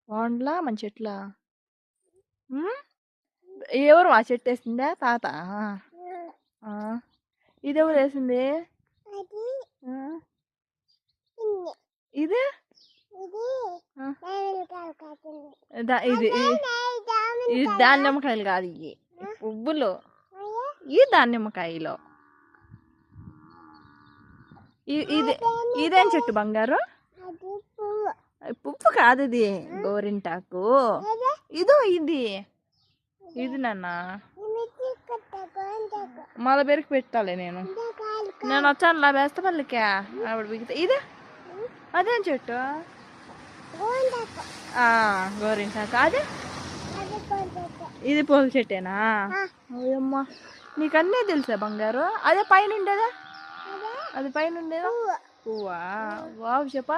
బాగుండ్లా మన చెట్ల ఎవరు ఆ చెట్టు వేసిందే తాత ఆ, ఇది ఎవరు వేసింది ఇది ఆ, ఇది ఇది దానిమ్మకాయలు కాదు ఇవి పువ్వులు ఈ దానిమ్మకాయలు ఇది ఇదేం చెట్టు బంగారు పువ్వు కాదు ఇది గోరింటాకు ఇది ఇది నాన్న మళ్ళీ పెరికి పెట్టాలి నేను వచ్చాను లా వేస్తపల్లికా ఆవిడ బిగితే ఇది అదేం చెట్టు గోరింటాకు అది ఇది పూల చెట్టేనా అమ్మా నీకు అన్నీ తెలుసా బంగారు అదే పైన ఉండేదా అది పైన ఉండేదా పువ్వా వావ్ చెప్పా